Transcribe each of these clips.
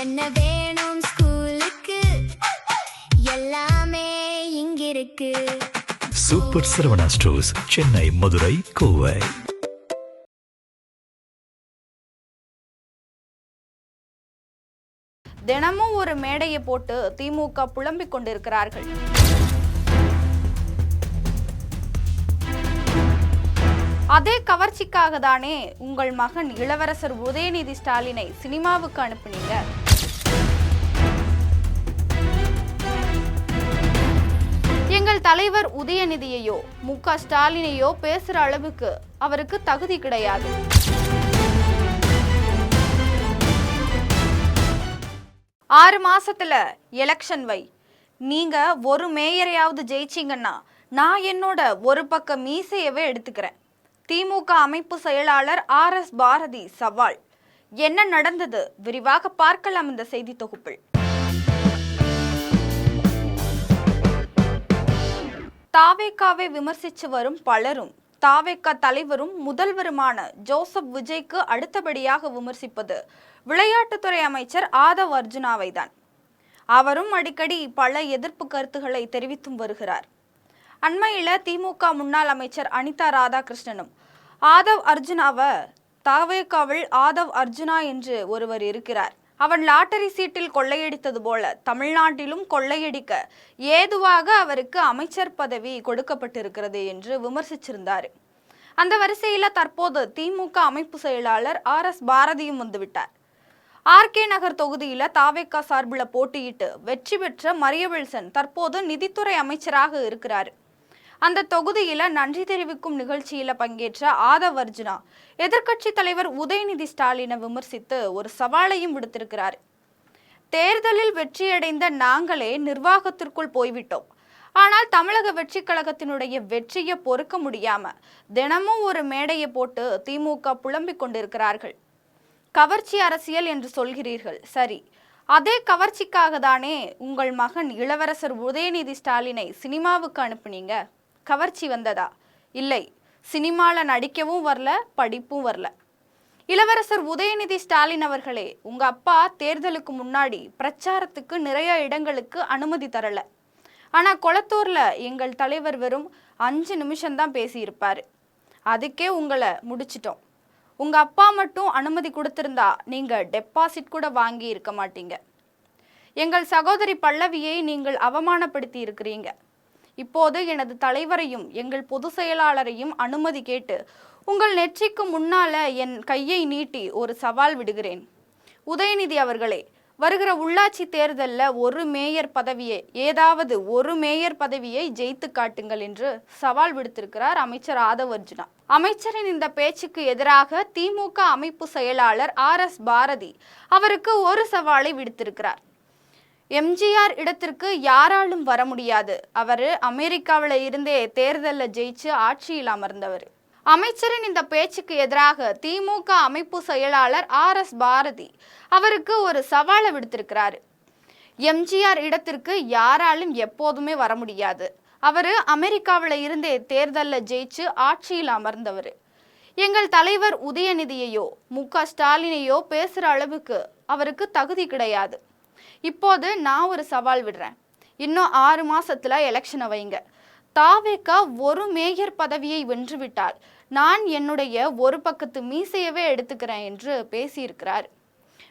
என்ன வேணும் ஸ்கூலுக்கு எல்லாமே இங்கிருக்கு. Super Saravana stores, Chennai, Madurai, Kovai. தினமும் ஒரு மேடையை போட்டு திமுக புலம்பிக் கொண்டிருக்கிறார்கள். அதே கவர்ச்சிக்காக தானே உங்கள் மகன் இளவரசர் உதயநிதி ஸ்டாலினை சினிமாவுக்கு அனுப்புனீங்க. எங்கள் தலைவர் உதயநிதியையோ மு.க. ஸ்டாலினையோ பேசுற அளவுக்கு அவருக்கு தகுதி கிடையாது. ஆறு மாசத்துல எலெக்ஷன் வை, நீங்க ஒரு மேயரையாவது ஜெயிச்சிங்கன்னா நான் என்னோட ஒரு பக்க மீசையவே எடுத்துக்கிறேன். திமுக அமைப்பு செயலாளர் RS பாரதி சவால். என்ன நடந்தது விரிவாக பார்க்கலாம் இந்த செய்தி தொகுப்பில். தாவேகாவை விமர்சித்து வரும் பலரும் தாவேகா தலைவரும் முதல்வருமான ஜோசப் விஜய்க்கு அடுத்தபடியாக விமர்சிப்பது விளையாட்டுத்துறை அமைச்சர் ஆதவ் அர்ஜுனாவை தான். அவரும் அடிக்கடி பல எதிர்ப்பு கருத்துக்களை தெரிவித்தும் வருகிறார். அண்மையில திமுக முன்னாள் அமைச்சர் அனிதா ராதாகிருஷ்ணனும் ஆதவ் அர்ஜுனாவை தாவேகாவில் ஆதவ் அர்ஜுனா என்று ஒருவர் இருக்கிறார், அவன் லாட்டரி சீட்டில் கொள்ளையடித்தது போல தமிழ்நாட்டிலும் கொள்ளையடிக்க ஏதுவாக அவருக்கு அமைச்சர் பதவி கொடுக்கப்பட்டிருக்கிறது என்று விமர்சிச்சிருந்தார். அந்த வரிசையில தற்போது திமுக அமைப்பு செயலாளர் RS பாரதியும் வந்துவிட்டார். RK நகர் தொகுதியில தாவேகா சார்பில் போட்டியிட்டு வெற்றி பெற்ற மரியவில்சன் தற்போது நிதித்துறை அமைச்சராக இருக்கிறார். அந்த தொகுதியில நன்றி தெரிவிக்கும் நிகழ்ச்சியில பங்கேற்ற ஆதவ் அர்ஜுனா எதிர்க்கட்சி தலைவர் உதயநிதி ஸ்டாலினை விமர்சித்து ஒரு சவாலையும் விடுத்திருக்கிறார். தேர்தலில் வெற்றியடைந்த நாங்களே நிர்வாகத்திற்குள் போய்விட்டோம், ஆனால் தமிழக வெற்றி கழகத்தினுடைய வெற்றியை பொறுக்க முடியாம தினமும் ஒரு மேடையை போட்டு திமுக புலம்பிக் கொண்டிருக்கிறார்கள். கவர்ச்சி அரசியல் என்று சொல்கிறீர்கள், சரி, அதே கவர்ச்சிக்காக தானே உங்கள் மகன் இளவரசர் உதயநிதி ஸ்டாலினை சினிமாவுக்கு அனுப்புனீங்க. கவர்ச்சி வந்ததா? இல்லை, சினிமால நடிக்கவும் வரல, படிப்பும் வரல. இளவரசர் உதயநிதி ஸ்டாலின் அவர்களே, உங்க அப்பா தேர்தலுக்கு முன்னாடி பிரச்சாரத்துக்கு நிறைய இடங்களுக்கு அனுமதி தரல. ஆனா கொளத்தூர்ல எங்கள் தலைவர் வெறும் 5 நிமிஷம்தான் பேசியிருப்பாரு, அதுக்கே உங்களை முடிச்சிட்டோம். உங்க அப்பா மட்டும் அனுமதி கொடுத்திருந்தா நீங்க டெபாசிட் கூட வாங்கி இருக்க மாட்டீங்க. எங்கள் சகோதரி பல்லவியை நீங்கள் அவமானப்படுத்தி இருக்கிறீங்க. இப்போது எனது தலைவரையும் எங்கள் பொதுச் செயலாளரையும் அனுமதி கேட்டு உங்கள் நெற்றிக்கு முன்னால என் கையை நீட்டி ஒரு சவால் விடுகிறேன். உதயநிதி அவர்களே, வருகிற உள்ளாட்சி தேர்தலில் ஏதாவது ஒரு மேயர் பதவியை ஜெயித்து காட்டுங்கள் என்று சவால் விடுத்திருக்கிறார் அமைச்சர் ஆதவ் அர்ஜுனா. அமைச்சரின் இந்த பேச்சுக்கு எதிராக திமுக அமைப்பு செயலாளர் RS பாரதி அவருக்கு ஒரு சவாலை விடுத்திருக்கிறார். எம்ஜிஆர் இடத்திற்கு யாராலும் வர முடியாது, அவரு அமெரிக்காவில் இருந்தே தேர்தலில் ஜெயிச்சு ஆட்சியில் அமர்ந்தவர். அமைச்சரின் இந்த பேச்சுக்கு எதிராக திமுக அமைப்பு செயலாளர் RS பாரதி அவருக்கு ஒரு சவாலை விடுத்திருக்கிறாரு. எம்ஜிஆர் இடத்திற்கு யாராலும் எப்போதுமே வர முடியாது, அவரு அமெரிக்காவில் இருந்தே தேர்தலில் ஜெயிச்சு ஆட்சியில் அமர்ந்தவர். எங்கள் தலைவர் உதயநிதியையோ மு.க. ஸ்டாலினையோ பேசுற அளவுக்கு அவருக்கு தகுதி கிடையாது. இப்போது நான் ஒரு சவால் விடுறேன், இன்னும் 6 மாசத்துல எலெக்ஷனை வைங்க. தாவேகா ஒரு மேயர் பதவியை வென்றுவிட்டால் நான் என்னுடைய ஒரு பக்கத்து மீசையவே எடுத்துக்கிறேன் என்று பேசியிருக்கிறார்.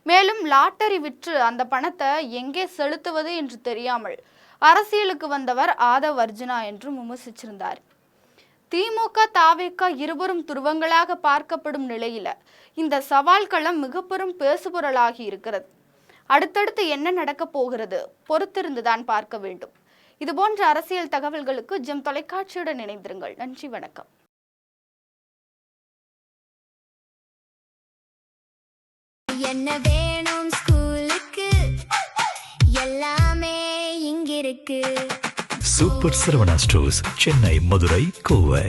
மேலும் லாட்டரி விற்று அந்த பணத்தை எங்கே செலுத்துவது என்று தெரியாமல் அரசியலுக்கு வந்தவர் ஆதவ் அர்ஜுனா என்றும் விமர்சிச்சிருந்தார். திமுக தாவேகா இருவரும் துருவங்களாக பார்க்கப்படும் நிலையில இந்த சவால் களம் மிக பெரும் பேசுபொருளாகி இருக்கிறது. அடுத்தடுத்து என்ன நடக்க போகிறது பொறுத்திருந்துதான் பார்க்க வேண்டும். இது போன்ற அரசியல் தகவல்களுக்கு ஜெம் தொலைக்காட்சியுடன் இணைந்திருங்கள். நன்றி, வணக்கம். என்ன வேணும் ஸ்கூலுக்கு எல்லாமே இங்கிருக்கு. Super Saravana stores, Chennai, Madurai, Kovai.